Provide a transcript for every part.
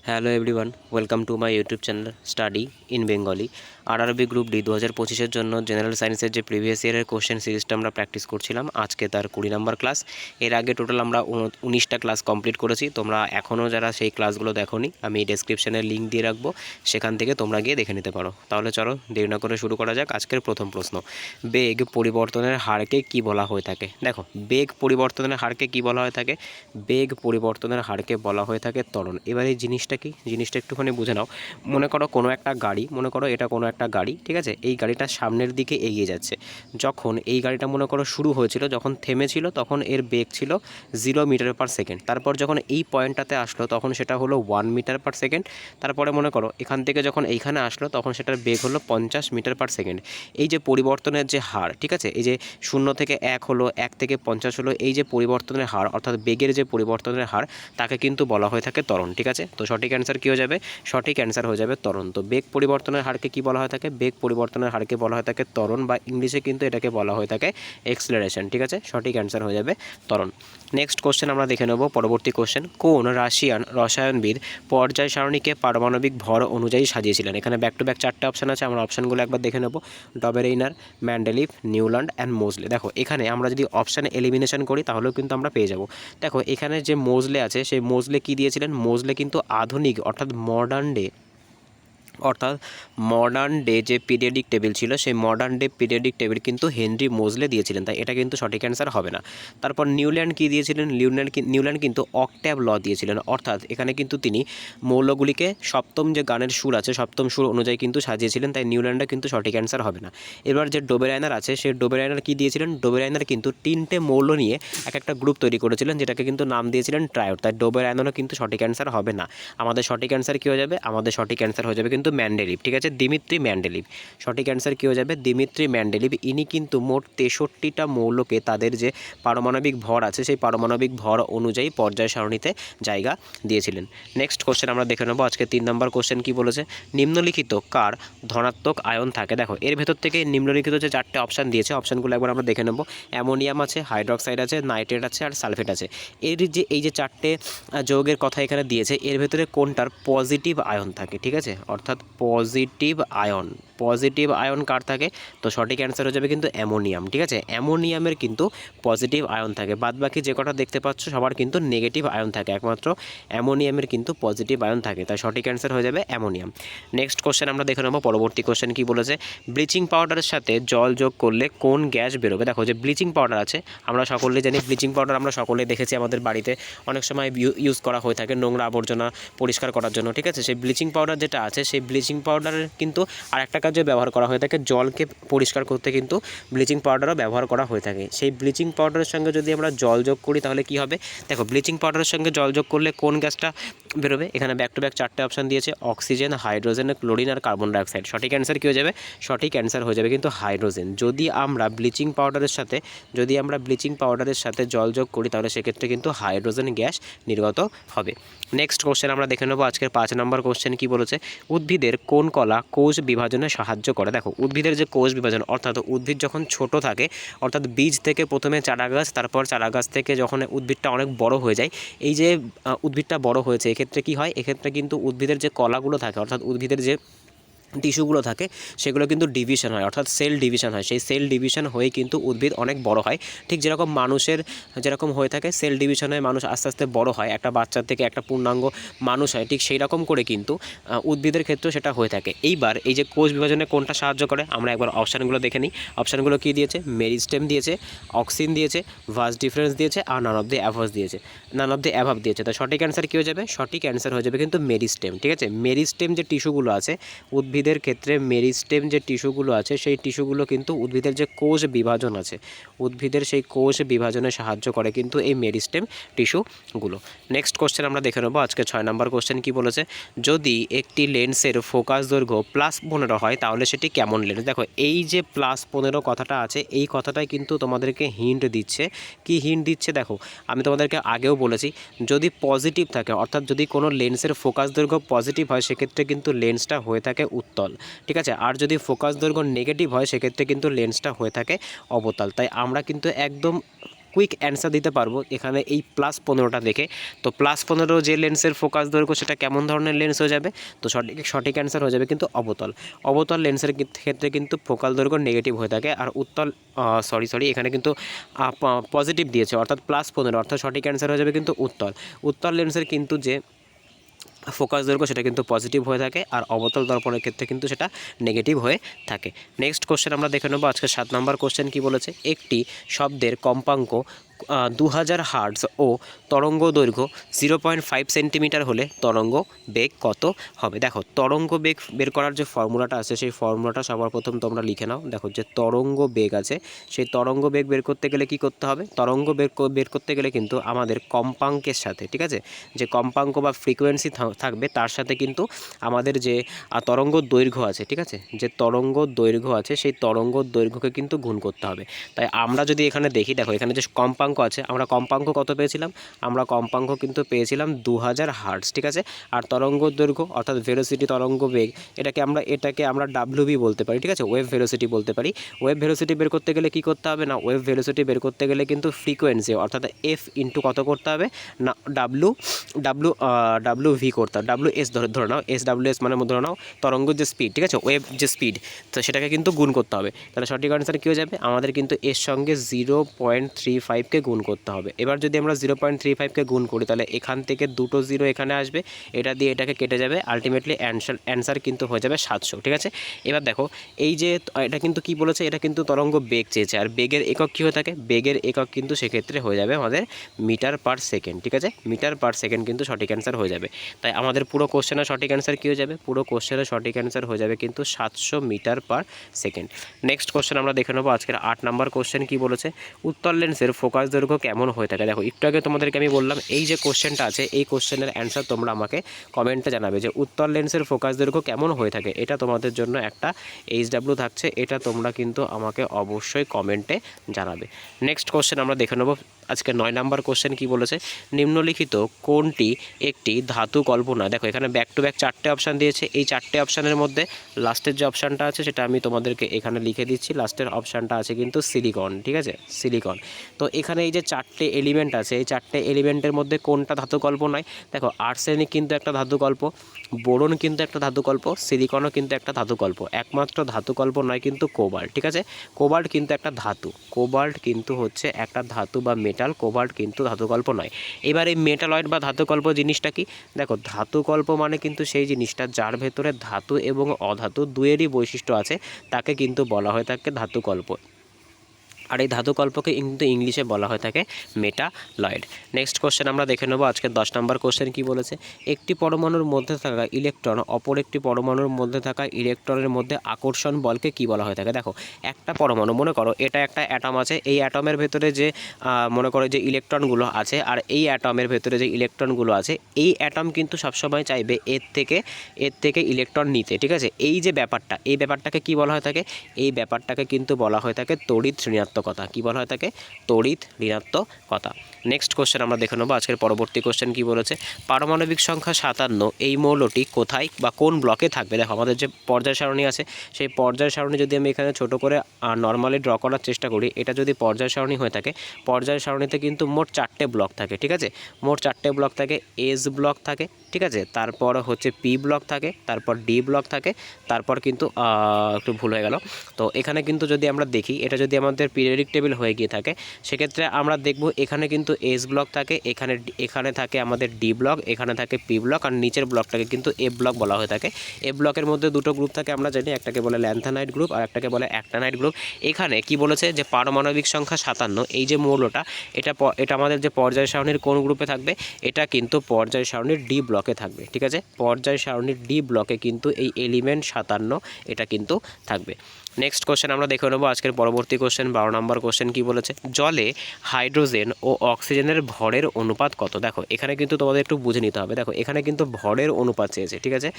Hello everyone, welcome to my YouTube channel study in Bengali. RRB group D 2025-এর জন্য general সায়েন্সের যে previous ইয়ারের কোশ্চেন সিরিজটা আমরা প্র্যাকটিস করছিলাম, আজকে তার 20 নম্বর ক্লাস। এর আগে টোটাল আমরা 19টা ক্লাস কমপ্লিট করেছি। তোমরা এখনও যারা সেই ক্লাসগুলো দেখোনি, আমি ডেসক্রিপশানে লিঙ্ক দিয়ে রাখবো, সেখান থেকে তোমরা গিয়ে দেখে নিতে পারো। তাহলে চলো দেরি না করে শুরু করা যাক। আজকের প্রথম প্রশ্ন, বেগ পরিবর্তনের হারকে কি বলা হয়ে থাকে? দেখো, বেগ পরিবর্তনের হারকে কি বলা হয়ে থাকে? বেগ পরিবর্তনের হারকে বলা হয়ে থাকে ত্বরণ। এবার এই জিনিসটা কি, জিনিসটা একটুখানি বুঝে নাও। মনে করো কোনো একটা গাড়ি, মনে করো এটা কোনো একটা গাড়ি, ঠিক আছে? এই গাড়িটা সামনের দিকে এগিয়ে যাচ্ছে। যখন এই গাড়িটা মনে করো শুরু হয়েছিল, যখন থেমেছিল, তখন এর বেগ ছিল 0 মিটার পার সেকেন্ড। তারপর যখন এই পয়েন্টটাতে আসলো তখন সেটা হলো 1 মিটার পার সেকেন্ড। তারপরে মনে করো এখান থেকে যখন এইখানে আসলো তখন সেটার বেগ হলো 50 মিটার পার সেকেন্ড। এই যে পরিবর্তনের যে হার, ঠিক আছে, এই যে 0 থেকে 1 হলো, 1 থেকে 50 হলো, এই যে পরিবর্তনের হার অর্থাৎ বেগের যে পরিবর্তনের হার, তাকে কিন্তু বলা হয়ে থাকে ত্বরণ। ঠিক আছে, তো সঠিক অ্যান্সার কী হয়ে যাবে? সঠিক অ্যান্সার হয়ে যাবে ত্বরণ। তো বেগ পরিবর্তনের হারকে কি বলা হয়ে থাকে? বেগ পরিবর্তনের হারকে বলা হয়ে থাকে ত্বরণ, বা ইংলিশে কিন্তু এটাকে বলা হয়ে থাকে এক্সেলারেশন। ঠিক আছে, সঠিক অ্যান্সার হয়ে যাবে ত্বরণ। নেক্সট কোশ্চেন আমরা দেখে নেব। পরবর্তী কোশ্চেন, কোন রাশিয়ান রসায়নবিদ পর্যায় সারণীকে পারমাণবিক ভর অনুযায়ী সাজিয়েছিলেন? এখানে ব্যাক টু ব্যাক 4টে অপশান আছে, আমরা অপশানগুলো একবার দেখে নেব। ডবেরেইনার, মেন্ডেলিভ, নিউল্যান্ড অ্যান্ড মোজলে। দেখো, এখানে আমরা যদি অপশানে এলিমিনেশন করি তাহলেও কিন্তু আমরা পেয়ে যাব। দেখো, এখানে যে মোজলে আছে, সেই মোজলে কী দিয়েছিলেন? মোজলে কিন্তু আধুনিক অর্থাৎ মডার্ন ডে যে পিরিয়ডিক টেবিল ছিল, সেই মডার্ন ডে পিরিয়ডিক টেবিল কিন্তু হেনরি মোজলে দিয়েছিলেন, তাই এটা কিন্তু সঠিক অ্যান্সার হবে না। তারপর নিউল্যান্ড কী দিয়েছিলেন? নিউল্যান্ড কিন্তু অক্ট্যাভ ল দিয়েছিলেন, অর্থাৎ এখানে কিন্তু তিনি মৌলগুলিকে সপ্তম যে গানের সুর আছে, সপ্তম সুর অনুযায়ী কিন্তু সাজিয়েছিলেন, তাই নিউল্যান্ডে কিন্তু সঠিক অ্যান্সার হবে না। এবার যে ডোবেরাইনার আছে, সেই ডোবেরাইনার কী দিয়েছিলেন? ডোবেরাইনার কিন্তু 3টে মৌল নিয়ে একটা গ্রুপ তৈরি করেছিলেন, যেটাকে কিন্তু নাম দিয়েছিলেন ট্রায়োড, তাই ডোবেরাইনারও কিন্তু সঠিক অ্যান্সার হবে না। আমাদের সঠিক অ্যান্সার কী হয়ে যাবে? আমাদের সঠিক অ্যান্সার হয়ে যাবে কিন্তু মেন্ডেলিভ। ঠিক আছে, দিমিত্রি মেন্ডেলিভ। সঠিক অ্যান্সার কী হয়ে যাবে? Dmitri Mendeleev. ইনি কিন্তু মোট 63টা মৌলকে তাদের যে পারমাণবিক ভর আছে, সেই পারমাণবিক ভর অনুযায়ী পর্যায় সারণীতে জায়গা দিয়েছিলেন। নেক্সট কোশ্চেন আমরা দেখে নেব। আজকে 3 নম্বর কোশ্চেন কী বলেছে? নিম্নলিখিত কার ধনাত্মক আয়ন থাকে? দেখো, এর ভেতর থেকে নিম্নলিখিত যে 4টে অপশান দিয়েছে, অপশানগুলো একবার আমরা দেখে নেব। অ্যামোনিয়াম আছে, হাইড্রোক্সাইড আছে, নাইট্রেট আছে, আর সালফেট আছে। এই যে 4টে যৌগের কথা এখানে দিয়েছে, এর ভেতরে কোনটার পজিটিভ আয়ন থাকে? ঠিক আছে, অর্থাৎ পজিটিভ আয়ন কার থাকে? তো সঠিক অ্যান্সার হয়ে যাবে কিন্তু অ্যামোনিয়াম। ঠিক আছে, অ্যামোনিয়ামের কিন্তু পজিটিভ আয়ন থাকে। বাদবাকি যে কটা দেখতে পাচ্ছ সবার কিন্তু নেগেটিভ আয়ন থাকে, একমাত্র অ্যামোনিয়ামের কিন্তু পজিটিভ আয়ন থাকে, তাই সঠিক অ্যান্সার হয়ে যাবে অ্যামোনিয়াম। নেক্সট কোশ্চেন আমরা দেখে নেব। পরবর্তী কোশ্চেন কি বলেছে? ব্লিচিং পাউডারের সাথে জল যোগ করলে কোন গ্যাস বেরোবে? দেখো, যে ব্লিচিং পাউডার আছে, আমরা সকলেই জানি ব্লিচিং পাউডার আমরা সকলেই দেখেছি, আমাদের বাড়িতে অনেক সময় ইউজ করা হয়ে থাকে নোংরা আবর্জনা পরিষ্কার করার জন্য। ঠিক আছে, সেই ব্লিচিং পাউডার যেটা আছে, সেই ব্লিচিং পাউডারের কিন্তু আর একটা কাজে ব্যবহার করা হয়ে থাকে, জলকে পরিষ্কার করতে কিন্তু ব্লিচিং পাউডারও ব্যবহার করা হয়ে থাকে। সেই ব্লিচিং পাউডারের সঙ্গে যদি আমরা জল যোগ করি তাহলে কি হবে? দেখো, ব্লিচিং পাউডারের সঙ্গে জল যোগ করলে কোন গ্যাসটা বেরোবে? এখানে ব্যাক টু ব্যাক 4টে অপশান দিয়েছে, অক্সিজেন, হাইড্রোজেন, ক্লোরিন আর কার্বন ডাইঅক্সাইড। সঠিক অ্যান্সার কী হয়ে যাবে? সঠিক অ্যান্সার হয়ে যাবে কিন্তু হাইড্রোজেন। যদি আমরা ব্লিচিং পাউডারের সাথে জল যোগ করি তাহলে সেক্ষেত্রে কিন্তু হাইড্রোজেন গ্যাস নির্গত হবে। নেক্সট কোশ্চেন আমরা দেখে নেব। আজকের 5 নম্বর কোশ্চেন কি বলেছে? উদ্ভিদের কোন কলা কোষ বিভাজনে সাহায্য করে? দেখো, উদ্ভিদের যে কোষ বিভাজন, অর্থাৎ উদ্ভিদ যখন ছোট থাকে, অর্থাৎ বীজ থেকে প্রথমে চারা গাছ, তারপর চারা গাছ থেকে যখন উদ্ভিদটা অনেক বড় হয়ে যায়, এই যে উদ্ভিদটা বড় হয়েছে, এক্ষেত্রে কি হয়? এক্ষেত্রে কিন্তু উদ্ভিদের যে কলাগুলো থাকে, অর্থাৎ উদ্ভিদের যে টিস্যুগুলো থাকে, সেগুলো কিন্তু ডিভিশন হয়, অর্থাৎ সেল ডিভিশন হয়। সেই সেল ডিভিশন হয়ে কিন্তু উদ্ভিদ অনেক বড় হয়। ঠিক যেরকম মানুষের যেরকম হয়ে থাকে, সেল ডিভিশন হয়ে মানুষ আস্তে আস্তে বড় হয়, একটা বাচ্চার থেকে একটা পূর্ণাঙ্গ মানুষ হয়, ঠিক সেই রকম করে কিন্তু উদ্ভিদের ক্ষেত্রেও সেটা হয়ে থাকে। এইবার এই যে কোষ বিভাজনে কোনটা সাহায্য করে, আমরা একবার অপশানগুলো দেখে নিই। অপশানগুলো কী দিয়েছে? মেরিস্টেম দিয়েছে, অক্সিন দিয়েছে, ভাস ডিফারেন্স দিয়েছে, আর নান অফ দ্য অ্যাভাব দিয়েছে। তো সঠিক অ্যান্সার কী হয়ে যাবে? সঠিক অ্যান্সার হয়ে যাবে কিন্তু মেরিস্টেম। ঠিক আছে, মেরিস্টেম যে টিস্যুগুলো আছে উদ্ভিদের ক্ষেত্রে, মেরিস্টেম যে টিস্যুগুলো আছে, সেই টিস্যুগুলো কিন্তু উদ্ভিদের যে কোষ বিভাজন আছে, উদ্ভিদের সেই কোষ বিভাজনে সাহায্য করে কিন্তু এই মেরিস্টেম টিস্যুগুলো। নেক্সট কোশ্চেন আমরা দেখে নেব। আজকে 6 নম্বর কোশ্চেন কি বলেছে? যদি একটি লেন্সের ফোকাস দৈর্ঘ্য +15 হয় তাহলে সেটি কেমন লেন্স? দেখো, এই যে +15 কথাটা আছে, এই কথাটাই কিন্তু তোমাদেরকে হিন্ট দিচ্ছে। কি হিন্ট দিচ্ছে? দেখো, আমি তোমাদেরকে আগেও বলেছি, যদি পজিটিভ থাকে, অর্থাৎ যদি কোনো লেন্সের ফোকাস দৈর্ঘ্য পজিটিভ হয়, সেক্ষেত্রে কিন্তু লেন্সটা হয়ে থাকে উত্তল। ঠিক আছে, আর যদি ফোকাস দৈর্ঘ্য নেগেটিভ হয়, সেক্ষেত্রে কিন্তু লেন্সটা হয়ে থাকে অবতল। তাই আমরা কিন্তু একদম কুইক অ্যান্সার দিতে পারবো এখানে এই +15টা দেখে। তো +15 যে লেন্সের ফোকাস দৈর্ঘ্য সেটা কেমন ধরনের লেন্স হয়ে যাবে? তো সঠিক অ্যান্সার হয়ে যাবে কিন্তু অবতল লেন্সের ক্ষেত্রে কিন্তু ফোকাল দৈর্ঘ্য নেগেটিভ হয়ে থাকে, আর এখানে কিন্তু পজিটিভ দিয়েছে অর্থাৎ +15, অর্থাৎ সঠিক অ্যান্সার হয়ে যাবে কিন্তু উত্তল লেন্সের কিন্তু যে ফোকাস দৈর্ঘ্য সেটা কিন্তু পজিটিভ হয়ে থাকে, আর অবতল দর্পণের ক্ষেত্রে কিন্তু সেটা নেগেটিভ হয়ে থাকে। নেক্সট কোশ্চেন আমরা দেখে নেবো আজকে 7 নম্বর কোশ্চেন কী বলেছে, একটি শব্দের কম্পাঙ্ক 2000 হার্টজ ও তরঙ্গ দৈর্ঘ্য 0.5 সেন্টিমিটার হলে তরঙ্গ বেগ কত হবে? দেখো তরঙ্গ বেগ বের করার যে ফর্মুলাটা আছে সেই ফর্মুলাটা সবার প্রথম তোমরা লিখে নাও। দেখো যে তরঙ্গ বেগ আছে সেই তরঙ্গ বেগ বের করতে গেলে কি করতে হবে? তরঙ্গ বের করতে গেলে কিন্তু আমাদের কম্পাঙ্কের সাথে, ঠিক আছে, যে কম্পাঙ্ক বা ফ্রিকোয়েন্সি থাকবে তার সাথে কিন্তু আমাদের যে তরঙ্গ দৈর্ঘ্য আছে, ঠিক আছে, যে তরঙ্গ দৈর্ঘ্য আছে সেই তরঙ্গ দৈর্ঘ্যকে কিন্তু গুণ করতে হবে। তাই আমরা যদি এখানে দেখি, দেখো এখানে যে কম্পাঙ্ক আছে, আমরা কম্পাঙ্ক কত পেয়েছিলাম? আমরা কম্পাঙ্ক কিন্তু পেয়েছিলাম 2000 হার্টজ, ঠিক আছে। আর তরঙ্গ দৈর্ঘ্য অর্থাৎ ভেলোসিটি তরঙ্গ বেগ এটাকে আমরা WV বলতে পারি, ঠিক আছে, ওয়েভ ভেলোসিটি বলতে পারি। ওয়েভ ভেলোসিটি বের করতে গেলে কি করতে হবে? না ওয়েভ ভেলোসিটি বের করতে গেলে কিন্তু ফ্রিকোয়েন্সি অর্থাৎ F ইন্টু কত করতে হবে? না WV করতে হবে। WS ধরে নাও, SWS মানে ধরে নাও তরঙ্গের যে স্পিড, ঠিক আছে, ওয়েভ যে স্পিড, তো সেটাকে কিন্তু গুণ করতে হবে। তাহলে সঠিক আনসার কী হয়ে যাবে? আমাদের কিন্তু এর সঙ্গে 0.35কে গুণ করতে হবে। এবার যদি আমরা 0.35কে গুণ করি তাহলে এখান থেকে দুটো জিরো এখানে আসবে, এটা দিয়ে এটাকে কেটে যাবে, আলটিমেটলি অ্যান্সার কিন্তু হয়ে যাবে 700, ঠিক আছে। এবার দেখো এই যে এটা কিন্তু কি বলেছে, এটা কিন্তু তরঙ্গ বেগ চেয়েছে, আর বেগের একক কী হয়ে থাকে? বেগের একক কিন্তু সেক্ষেত্রে হয়ে যাবে আমাদের মিটার পার সেকেন্ড, ঠিক আছে, মিটার পার সেকেন্ড কিন্তু সঠিক অ্যান্সার হয়ে যাবে। তাই আমাদের পুরো কোশ্চেনের সঠিক অ্যান্সার কী হয়ে যাবে? পুরো কোশ্চেনের সঠিক অ্যান্সার হয়ে যাবে কিন্তু 700 metre per second. Next question আমরা দেখে নেবো আজকের 8 নম্বর কোশ্চেন কী বলেছে, উত্তল লেন্সের ফোকাস দৈর্ঘ্য কেমন হয়ে থাকে? দেখো একটু আগে তোমাদেরকে আমি বললাম এই যে কোশ্চেনটা আছে এই কোশ্চেনের অ্যান্সার তোমরা আমাকে কমেন্টে জানাবে যে উত্তল লেন্সের ফোকাস দৈর্ঘ্য কেমন হয়ে থাকে। এটা তোমাদের জন্য একটা HW থাকছে, এটা তোমরা কিন্তু আমাকে অবশ্যই কমেন্টে জানাবে। নেক্সট কোশ্চেন আমরা দেখে নেবো আজকে 9 নম্বর কোশ্চেন কী বলেছে, নিম্নলিখিত কোনটি একটি ধাতু কল্পনা? দেখো এখানে ব্যাক টু ব্যাক 4টে অপশান দিয়েছে, এই 4টে অপশানের মধ্যে লাস্টের যে অপশানটা আছে সেটা আমি তোমাদেরকে এখানে লিখে দিচ্ছি। লাস্টের অপশানটা আছে কিন্তু সিলিকন, ঠিক আছে, সিলিকন। তো এখানে এই যে 4টে এলিমেন্ট আছে এই 4টে এলিমেন্টের মধ্যে কোনটা ধাতুকল্প নয়? দেখো আর্সেনিক কিন্তু একটা ধাতুকল্প, বোরন কিন্তু একটা ধাতুকল্প, সিলিকনও কিন্তু একটা ধাতুকল্প, একমাত্র ধাতুকল্প নয় কিন্তু কোবাল্ট, ঠিক আছে। কোবাল্ট কিন্তু একটা ধাতু, কোবাল্ট কিন্তু হচ্ছে একটা ধাতু বা মেটাল, কোবাল্ট কিন্তু ধাতুকল্প নয়। এবার এই মেটালয়েড বা ধাতুকল্প জিনিসটা কি? দেখো ধাতুকল্প মানে কিন্তু সেই জিনিসটা যার ভেতরে ধাতু এবং অধাতু দুয়েরই বৈশিষ্ট্য আছে তাকে কিন্তু বলা হয়ে থাকে ধাতুকল্প। আর এই ধাতুকল্পকে কিন্তু ইংলিশে বলা হয়ে থাকে মেটালয়েড। নেক্সট কোশ্চেন আমরা দেখে নেবো আজকে 10 নম্বর কোশ্চেন কী বলেছে, একটি পরমাণুর মধ্যে থাকা ইলেকট্রন অপর একটি পরমাণুর মধ্যে থাকা ইলেকট্রনের মধ্যে আকর্ষণ বলকে কী বলা হয়ে থাকে? দেখো একটা পরমাণু, মনে করো এটা একটা অ্যাটম আছে, এই অ্যাটমের ভেতরে যে মনে করো যে ইলেকট্রনগুলো আছে, আর এই অ্যাটমের ভেতরে যে ইলেকট্রনগুলো আছে এই অ্যাটম কিন্তু সবসময় চাইবে এর থেকে ইলেকট্রন নিতে, ঠিক আছে। এই যে ব্যাপারটা, এই ব্যাপারটাকে কী বলা হয়ে থাকে? এই ব্যাপারটাকে কিন্তু বলা হয়ে থাকে তড়িৎ ঋণাত্মকতা। কী বলা হয়ে থাকে? তড়িৎ ঋণাত্মকতা। নেক্সট কোশ্চেন আমরা দেখে নেবো আজকের পরবর্তী কোশ্চেন কী বলেছে, পারমাণবিক সংখ্যা 57 এই মৌলটি কোথায় বা কোন ব্লকে থাকবে? দেখো আমাদের যে পর্যায় সারণী আছে সেই পর্যায় সারণী যদি আমি এখানে ছোট করে নর্মালি ড্র করার চেষ্টা করি, এটা যদি পর্যায় সারণী হয়ে থাকে, পর্যায় সারণীতে কিন্তু মোট 4টে ব্লক থাকে, ঠিক আছে, মোট 4টে ব্লক থাকে। এস ব্লক থাকে, ঠিক আছে, তারপর হচ্ছে পি ব্লক থাকে, তারপর ডি ব্লক থাকে, তারপর কিন্তু একটু ভুল হয়ে গেল। তো এখানে কিন্তু যদি আমরা দেখি এটা যদি আমাদের পিরিয়ডিক টেবিল হয়ে গিয়ে থাকে সেক্ষেত্রে আমরা দেখব এখানে কিন্তু এস ব্লক থাকে, এখানে থাকে আমাদের ডি ব্লক, এখানে থাকে পি ব্লক, আর নিচের ব্লকটাকে কিন্তু এফ ব্লক বলা হয়ে থাকে। এফ ব্লকের মধ্যে দুটো গ্রুপ থাকে আমরা জানি, একটাকে বলে ল্যান্থানাইড গ্রুপ আর একটাকে বলে অ্যাক্টানাইড গ্রুপ। এখানে কি বলেছে যে পারমাণবিক সংখ্যা 57 এই যে মৌলটা এটা আমাদের যে পর্যায় সারণীর কোন গ্রুপে থাকবে? এটা কিন্তু পর্যায় সারণীর ডি ব্লকে থাকবে, ঠিক আছে, পর্যায় সারণীর ডি ব্লকে কিন্তু এই এলিমেন্ট 57 এটা কিন্তু থাকবে। নেক্সট কোশ্চেন আমরা দেখে নেবো আজকের পরবর্তী কোশ্চেন 12 নম্বর কোশ্চেন কী বলেছে, জলে হাইড্রোজেন ও অক্সিজেনের ভরের অনুপাত কত? দেখো এখানে কিন্তু তোমাদের একটু বুঝে নিতে হবে, দেখো এখানে কিন্তু ভরের অনুপাত চেয়েছে, ঠিক আছে,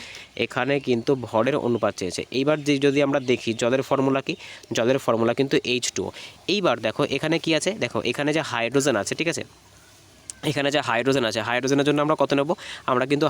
এখানে কিন্তু ভরের অনুপাত চেয়েছে। এইবার যদি আমরা দেখি জলের ফর্মুলা কি? জলের ফর্মুলা কিন্তু H2O। এইবার দেখো এখানে কি আছে, দেখো এখানে যে হাইড্রোজেন আছে, ঠিক আছে, এখানে যে হাইড্রোজেন আছে, হাইড্রোজেনের জন্য আমরা কত নেব? আমরা কিন্তু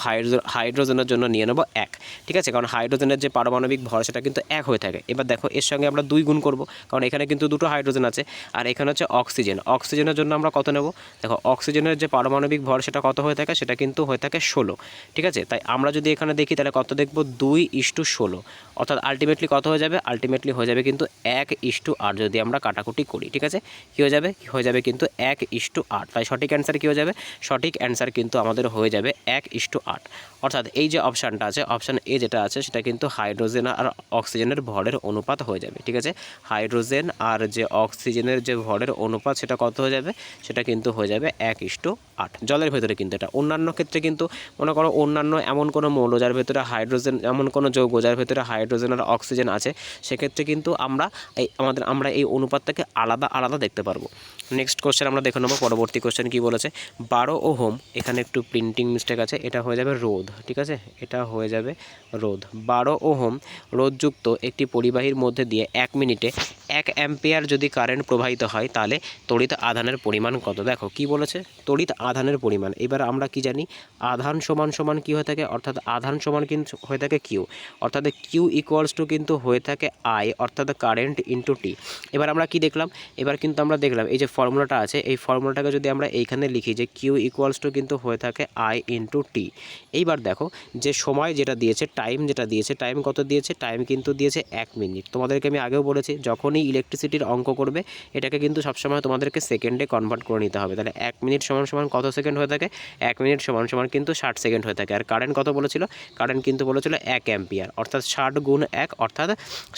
হাইড্রোজেনের জন্য নিয়ে নেব 1, ঠিক আছে, কারণ হাইড্রোজেনের যে পারমাণবিক ভর সেটা কিন্তু 1 হয়ে থাকে। এবার দেখো এর সঙ্গে আমরা 2 গুণ করব, কারণ এখানে কিন্তু দুটো হাইড্রোজেন আছে। আর এখানে হচ্ছে অক্সিজেন, অক্সিজেনের জন্য আমরা কত নেব? দেখো অক্সিজেনের যে পারমাণবিক ভর সেটা কত হয়ে থাকে? সেটা কিন্তু হয়ে থাকে 16, ঠিক আছে। তাই আমরা যদি এখানে দেখি তাহলে কত দেখব? 2:16, অর্থাৎ আলটিমেটলি কত হয়ে যাবে? আলটিমেটলি হয়ে যাবে কিন্তু 1:8 যদি আমরা কাটাকুটি করি, ঠিক আছে। কী হয়ে যাবে? হয়ে যাবে কিন্তু 1:8। তাই সঠিক অ্যান্সার কী হয়ে যাবে? সঠিক অ্যান্সার কিন্তু আমাদের হয়ে যাবে 1:8। অর্থাৎ এই যে অপশানটা আছে, অপশান এ যেটা আছে সেটা কিন্তু হাইড্রোজেন আর অক্সিজেনের ভরের অনুপাত হয়ে যাবে, ঠিক আছে। হাইড্রোজেন আর যে অক্সিজেনের যে ভরের অনুপাত সেটা কত হয়ে যাবে? সেটা কিন্তু হয়ে যাবে 1:8 জলের ভেতরে। কিন্তু এটা অন্যান্য ক্ষেত্রে কিন্তু মনে করো অন্যান্য এমন কোনো মৌল যার ভেতরে হাইড্রোজেন, এমন কোনো যৌগ যার ভেতরে হাইড্রোজেন আর অক্সিজেন আছে, সেক্ষেত্রে কিন্তু আমরা এই অনুপাতটাকে আলাদা আলাদা দেখতে পারবো। নেক্সট কোশ্চেন আমরা দেখে নেবো। পরবর্তী কোশ্চেন কী বলেছে? 12 ওহম, এখানে একটু প্রিন্টিং মিস্টেক আছে, এটা হয়ে যাবে রোধ, ঠিক আছে, এটা হয়ে যাবে রোধ। 12 ওহম রোধযুক্ত একটি পরিবাহীর মধ্যে দিয়ে 1 মিনিটে 1 অ্যাম্পিয়ার যদি কারেন্ট প্রবাহিত হয় তাহলে তড়িৎ আধানের পরিমাণ কত? দেখো কি বলেছে? তড়িৎ আধানের পরিমাণ। এবার আমরা কি জানি? আধান সমান সমান কী হয়ে থাকে? অর্থাৎ আধান সমান কিন্তু হয়ে থাকে কিউ, অর্থাৎ কিউ ইকুয়ালস টু কিন্তু হয়ে থাকে আই, অর্থাৎ কারেন্ট ইন্টু টি। এবার আমরা কি দেখলাম? এবার কিন্তু আমরা দেখলাম এই যে ফর্মুলাটা আছে, এই ফর্মুলাটাকে যদি আমরা এইখানে লিখি যে কিউ ইকুয়ালস টু কিন্তু হয়ে থাকে আই ইন্টু টি। এইবার দেখো যে সময় যেটা দিয়েছে, টাইম যেটা দিয়েছে, টাইম কত দিয়েছে? টাইম কিন্তু দিয়েছে 1 মিনিট। তোমাদেরকে আমি আগেও বলেছি যখনই ইলেকট্রিসিটির অঙ্ক করবে এটাকে কিন্তু সবসময় তোমাদেরকে সেকেন্ডে কনভার্ট করে নিতে হবে। তাহলে 1 মিনিট সমান সমান কত সেকেন্ড হয়ে থাকে? 1 মিনিট সমান সমান কিন্তু 60 সেকেন্ড হয়ে থাকে। আর কারেন্ট কত বলেছিল? কারেন্ট কিন্তু বলেছিল 1 অ্যাম্পিয়ার, অর্থাৎ 60 গুণ 1 অর্থাৎ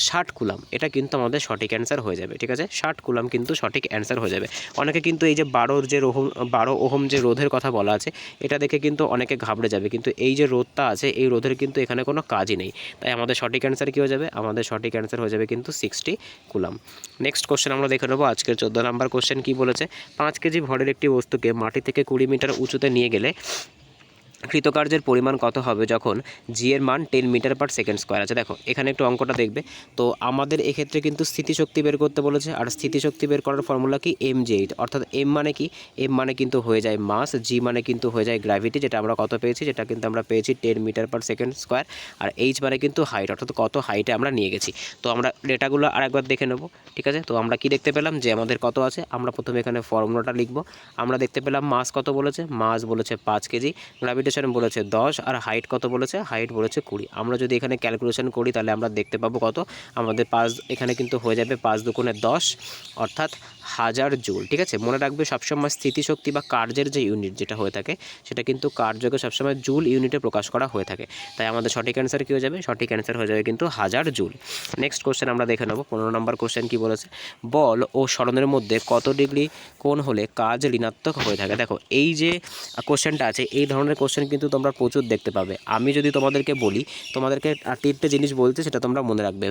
60 কুলাম। এটা কিন্তু আমাদের সঠিক অ্যান্সার হয়ে যাবে, ঠিক আছে। 60 কুলাম কিন্তু সঠিক অ্যান্সার হয়ে যাবে। অনেকে কিন্তু এই যে 12 ওহম যে রোধের কথা বলা আছে, এটা দেখে কিন্তু অনেকে ঘাবড়ে যাবে, কিন্তু এই যে রোধটা আছে এই রোধের কিন্তু এখানে কোনো কাজই নেই। তাই আমাদের সঠিক অ্যান্সার কী হয়ে যাবে? আমাদের সঠিক অ্যান্সার হয়ে যাবে কিন্তু 60 কুলাম। নেক্সট কোশ্চেন আমরা দেখে নেবো। আজকের 14 নম্বর কোশ্চেন কী বলেছে? 5 কেজি ভরের একটি বস্তুকে মাটি থেকে 20 মিটার উঁচুতে নিয়ে গেলে কৃতকার্যের পরিমাণ কত হবে যখন জি এর মান 10 মিটার পার সেকেন্ড স্কোয়ার আছে? দেখো এখানে একটু অঙ্কটা দেখবে। তো আমাদের এক্ষেত্রে কিন্তু স্থিতিশক্তি বের করতে বলেছে, আর স্থিতিশক্তি বের করার ফর্মুলা কি? mg8, অর্থাৎ এম মানে কি? এম মানে কিন্তু হয়ে যায় মাস, জি মানে কিন্তু হয়ে যায় গ্র্যাভিটি, যেটা আমরা কত পেয়েছি? যেটা কিন্তু আমরা পেয়েছি 10 মিটার পার সেকেন্ড স্কোয়ার। আর এইচ মানে কিন্তু হাইট, অর্থাৎ কত হাইটে আমরা নিয়ে গেছি। তো আমরা ডেটাগুলো আরেকবার দেখে নেব, ঠিক আছে। তো আমরা কি দেখতে পেলাম? যে আমাদের কত আছে, আমরা প্রথমে এখানে ফর্মুলাটা লিখব। আমরা দেখতে পেলাম মাস কত বলেছে? মাস বলেছে 5 কেজি, গ্র্যাভিটেশন বলেছে 10, আর হাইট কত বলেছে? হাইট বলেছে 20। আমরা যদি এখানে ক্যালকুলেশন করি তাহলে আমরা দেখতে পাবো কত? আমাদের 5 এখানে কিন্তু হয়ে যাবে 5 দুগুণে 10, অর্থাৎ 1000 জুল, ঠিক আছে। মনে রাখবে সবসময় স্থিতিশক্তি বা কার্যের যে ইউনিট যেটা হয়ে থাকে সেটা কিন্তু কার্যকে সবসময় জুল ইউনিটে প্রকাশ করা হয়ে থাকে। তাই আমাদের সঠিক অ্যান্সার কী হয়ে যাবে? সঠিক অ্যান্সার হয়ে যাবে কিন্তু 1000 জুল। নেক্সট কোশ্চেন আমরা দেখে নেব। 15 নম্বর কোশ্চেন কী বলেছে? বল ও সরণের মধ্যে কত ডিগ্রি কোণ হলে কাজ ঋণাত্মক হয়ে থাকে? দেখো এই যে কোশ্চেনটা আছে, এই ধরনের কোশ্চেন কিন্তু তোমরা প্রচুর দেখতে পাবে। আমি যদি তোমাদেরকে বলি, তোমাদেরকে 3টে জিনিস বলতে, সেটা তোমরা মনে রাখবে।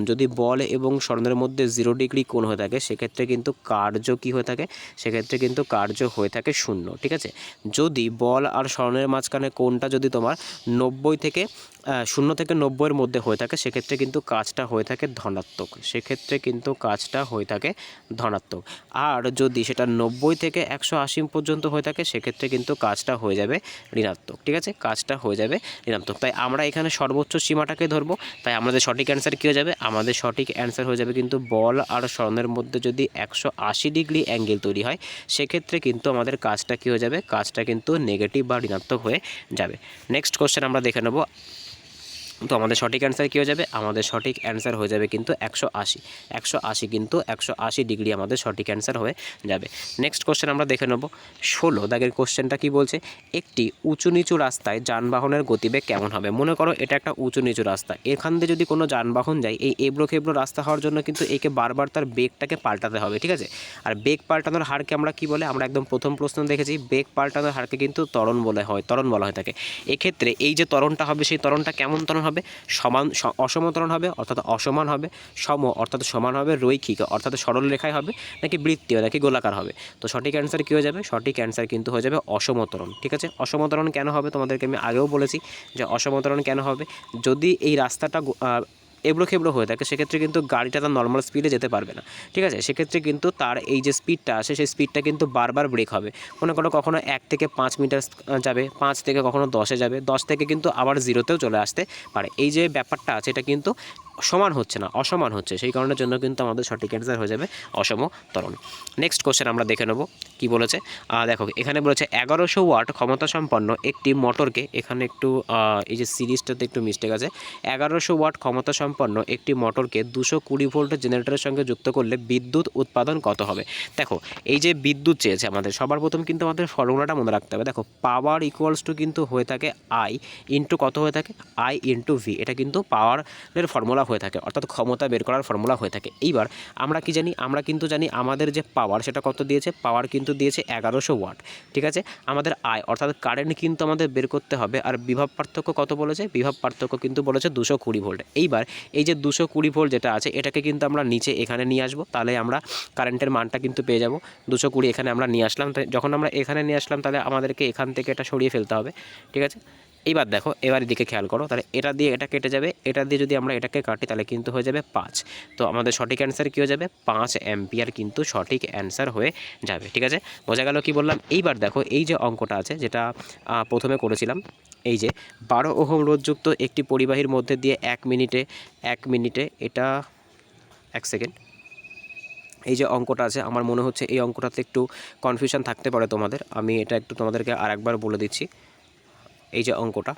যদি বল এবং সরণের মধ্যে 0 ডিগ্রি কোণ হয়ে থাকে সেক্ষেত্রে কিন্তু কার্য কী হয়ে থাকে? সেক্ষেত্রে কিন্তু কার্য হয়ে থাকে 0, ঠিক আছে। যদি বল আর সরণের মাঝখানে কোণটা যদি তোমার 0 থেকে 90-এর মধ্যে হয়ে থাকে সেক্ষেত্রে কিন্তু কাজটা হয়ে থাকে ধনাত্মক, সেক্ষেত্রে কিন্তু কাজটা হয়ে থাকে ধনাত্মক। আর যদি সেটা 90 থেকে 180 পর্যন্ত হয়ে থাকে সেক্ষেত্রে কিন্তু কাজটা হয়ে যাবে ঋণাত্মক, ঠিক আছে, কাজটা হয়ে যাবে ঋণাত্মক। তাই আমরা এখানে সর্বোচ্চ সীমাটাকে ধরবো। তাই আমাদের সঠিক অ্যান্সার কী হয়ে যাবে? আমাদের সঠিক অ্যান্সার হয়ে যাবে কিন্তু বল আর সরণের মধ্যে যদি 180 ডিগ্রি অ্যাঙ্গেল তৈরি হয় সেক্ষেত্রে কিন্তু আমাদের কাজটা কী হয়ে যাবে? কাজটা কিন্তু নেগেটিভ বা ঋণাত্মক হয়ে যাবে। নেক্সট কোশ্চেন আমরা দেখে নেব। তো আমাদের সঠিক অ্যান্সার কী হয়ে যাবে? আমাদের সঠিক অ্যান্সার হয়ে যাবে কিন্তু 180 কিন্তু 180 ডিগ্রি আমাদের সঠিক অ্যান্সার হয়ে যাবে। নেক্সট কোশ্চেন আমরা দেখে নেব। 16 দাগের কোশ্চেনটা কি বলছে? একটি উঁচু নিচু রাস্তায় যানবাহনের গতিবেগ কেমন হবে? মনে করো এটা একটা উঁচু নিচু রাস্তা, এখান দিয়ে যদি কোনো যানবাহন যায়, এই এবড়ো খেবড়ো রাস্তা হওয়ার জন্য কিন্তু একে বারবার তার বেগটাকে পাল্টাতে হবে, ঠিক আছে। আর বেগ পাল্টানোর হারকে আমরা কি বলে? আমরা একদম প্রথম প্রশ্ন দেখেছি, বেগ পাল্টানোর হারকে কিন্তু ত্বরণ বলা হয়ে থাকে। এক্ষেত্রে এই যে ত্বরণটা হবে সেই ত্বরণটা কেমন ত্বরণ হবে? অসম ত্বরণ হবে, অর্থাৎ অসমান হবে, সম অর্থাৎ সমান হবে, রৈখিক অর্থাৎ সরল রেখায় হবে, নাকি বৃত্তীয় নাকি গোলাকার হবে? তো সঠিক অ্যান্সার কী হয়ে যাবে? সঠিক অ্যান্সার কিন্তু হয়ে যাবে অসম ত্বরণ, ঠিক আছে। অসম ত্বরণ কেন হবে? তোমাদেরকে আমি আগেও বলেছি যে অসম ত্বরণ কেন হবে। যদি এই রাস্তাটা এবড়ো খেবড়ো হয়ে থাকে সেক্ষেত্রে কিন্তু গাড়িটা তার নর্মাল স্পিডে যেতে পারবে না, ঠিক আছে। সেক্ষেত্রে কিন্তু তার এই যে স্পিডটা আসে সেই স্পিডটা কিন্তু বারবার ব্রেক হবে। মনে করো কখনো 1 থেকে 5 মিটার যাবে, 5 থেকে কখনো 10-এ যাবে, 10 থেকে কিন্তু আবার 0-তেও চলে আসতে পারে। এই যে ব্যাপারটা আছে এটা কিন্তু সমান হচ্ছে না, অসমান হচ্ছে, সেই কারণের জন্য কিন্তু আমাদের সঠিক অ্যান্সার হয়ে যাবে অসম ত্বরণ। নেক্সট কোশ্চেন আমরা দেখে নেব কি বলেছে। দেখো এখানে বলেছে 1100 ওয়াট ক্ষমতা সম্পন্ন একটি মোটরকে, এখানে একটু এই যে সিরিজটাতে একটু মিস্টেক আছে, 1100 ওয়াট ক্ষমতা সম্পন্ন একটি মোটরকে 220 ভোল্ট জেনারেটরের সঙ্গে যুক্ত করলে বিদ্যুৎ উৎপাদন কত হবে। দেখো এই যে বিদ্যুৎ চেয়েছে আমাদের, সবার প্রথম কিন্তু আমাদের ফর্মুলাটা মনে রাখতে হবে। দেখো পাওয়ার ইকুয়ালস টু কিন্তু হয়ে থাকে আই ইন্টু কত হয়ে থাকে, আই ইন্টু ভি, এটা কিন্তু পাওয়ারের ফর্মুলা হয়ে থাকে, অর্থাৎ ক্ষমতা বের করার ফর্মুলা হয়ে থাকে। এইবার আমরা কি জানি, আমরা কিন্তু জানি আমাদের যে পাওয়ার সেটা কত দিয়েছে, পাওয়ার কিন্তু দিয়েছে 1100 ওয়াট, ঠিক আছে। আমাদের আই অর্থাৎ কারেন্ট কিন্তু আমাদের বের করতে হবে, আর বিভব পার্থক্য কত বলেছে, বিভব পার্থক্য কিন্তু বলেছে 220 ভোল্ট। এইবার এই যে 220 ভোল্ট যেটা আছে এটাকে কিন্তু আমরা নিচে এখানে নিয়ে আসবো, তাহলে আমরা কারেন্টের মানটা কিন্তু পেয়ে যাব। 220 এখানে আমরা নিয়ে আসলাম, যখন আমরা এখানে নিয়ে আসলাম তাহলে আমাদেরকে এখান থেকে এটা সরিয়ে ফেলতে হবে, ঠিক আছে। এইবার দেখো এবার এদিকে খেয়াল করো, তাহলে এটা দিয়ে এটা কেটে যাবে, এটা দিয়ে যদি আমরা এটাকে কাটি তাহলে কিন্তু হয়ে যাবে 5। তো আমাদের সঠিক অ্যান্সার কী হয়ে যাবে, 5 অ্যাম্পিয়ার কিন্তু সঠিক অ্যান্সার হয়ে যাবে, ঠিক আছে। বোঝা গেল কি বললাম। এইবার দেখো এই যে অঙ্কটা আছে যেটা প্রথমে করেছিলাম, এই যে 12 ওহম রোধযুক্ত একটি পরিবাহীর মধ্যে দিয়ে 1 মিনিটে এটা 1 সেকেন্ড, এই যে অঙ্কটা আছে আমার মনে হচ্ছে এই অঙ্কটাতে একটু কনফিউশন থাকতে পারে তোমাদের, আমি এটা একটু তোমাদেরকে আরেকবার বলে দিচ্ছি। এই যে অঙ্কটা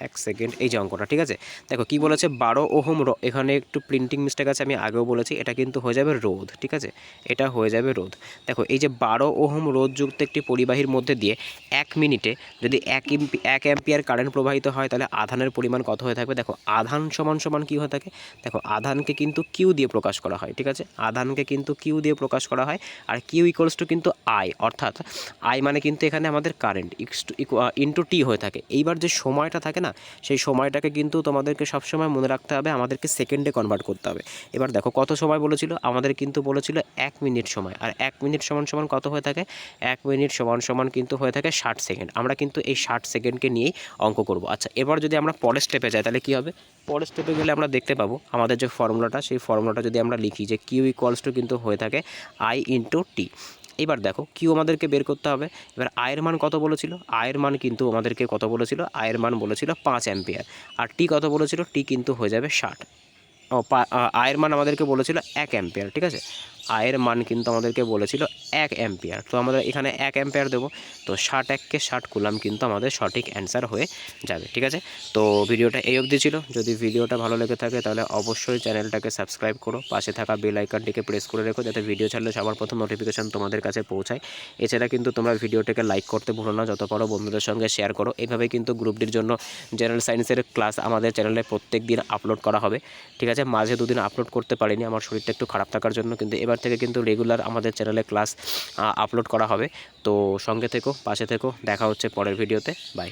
1 সেকেন্ড, এই যে অঙ্কটা, ঠিক আছে। দেখো কি বলেছে 12 ওহম, এখানে একটু প্রিন্টিং মিস্টেক আছে, আমি আগেও বলেছি, এটা কিন্তু হয়ে যাবে রোধ, ঠিক আছে, এটা হয়ে যাবে রোধ। দেখো এই যে 12 ওহম রোধযুক্ত একটি পরিবাহীর মধ্যে দিয়ে 1 মিনিটে যদি 1 অ্যাম্পিয়ার কারেন্ট প্রবাহিত হয় তাহলে আধানের পরিমাণ কত হয়ে থাকবে। দেখো আধান সমান সমান কী হয়ে থাকে, দেখো আধানকে কিন্তু কিউ দিয়ে প্রকাশ করা হয়, ঠিক আছে, আধানকে কিন্তু কিউ দিয়ে প্রকাশ করা হয়, আর কিউ ইকুয়ালস টু কিন্তু আই, অর্থাৎ আই মানে কিন্তু এখানে আমাদের কারেন্ট ইন্টু টি হয়ে থাকে। এইবার যে সময়টা থাকে না, সেই সময়টাকে কিন্তু তোমাদেরকে সবসময় মনে রাখতে হবে, আমাদেরকে সেকেন্ডে কনভার্ট করতে হবে। এবার দেখো কত সময় বলেছিল, আমাদের কিন্তু বলেছিল 1 মিনিট সময়, আর 1 মিনিট সমান সমান কত হয়ে থাকে, 1 মিনিট সমান সমান কিন্তু হয়ে থাকে 60 সেকেন্ড। আমরা কিন্তু এই 60 সেকেন্ডকে নিয়েই অঙ্ক করব। আচ্ছা এবার যদি আমরা পরের স্টেপে যাই তাহলে কী হবে, পরের স্টেপে গেলে আমরা দেখতে পাবো আমাদের যে ফর্মুলাটা, সেই ফর্মুলাটা যদি আমরা লিখি যে কিউ ইকুয়ালস টু কিন্তু হয়ে থাকে আই ইন্টু টি। এবার দেখো কিউ আমাদেরকে বের করতে হবে। এবার আয়ের মান কত বলেছিল, আয়ের মান কিন্তু আমাদেরকে কত বলেছিল, আয়ের মান বলেছিল 5 অ্যাম্পিয়ার, আর টি কত বলেছিল, টি কিন্তু হয়ে যাবে 60। আয়ের মান আমাদেরকে বলেছিল 1 অ্যাম্পিয়ার, ঠিক আছে, আয়ের মান কিন্তু আমাদেরকে বলেছিল 1 অ্যাম্পিয়ার, তো আমরা এখানে 1 অ্যাম্পিয়ার দেবো, তো 60 60 কুলাম কিন্তু আমাদের সঠিক অ্যান্সার হয়ে যাবে, ঠিক আছে। তো ভিডিওটা এই অবধি ছিল। যদি ভিডিওটা ভালো লেগে থাকে তাহলে অবশ্যই চ্যানেলটাকে সাবস্ক্রাইব করো, পাশে থাকা বেল আইকনটিকে প্রেস করে রেখো যাতে ভিডিও ছাড়লে সবার প্রথম নোটিফিকেশন তোমাদের কাছে পৌঁছায়। এছাড়া কিন্তু তোমরা ভিডিওটাকে লাইক করতে ভুলো না, যত পারো বন্ধুদের সঙ্গে শেয়ার করো। এইভাবে কিন্তু গ্রুপটির জন্য জেনারেল সায়েন্সের ক্লাস আমাদের চ্যানেলে প্রত্যেক দিন আপলোড করা হবে, ঠিক আছে। মাঝে দুদিন আপলোড করতে পারিনি আমার শরীরটা একটু খারাপ থাকার জন্য, কিন্তু এবার থেকে কিন্তু রেগুলার আমাদের চ্যানেলে ক্লাস আপলোড করা হবে। তো সঙ্গে থেকো, পাশে থেকো, দেখা হচ্ছে পরের ভিডিওতে, বাই।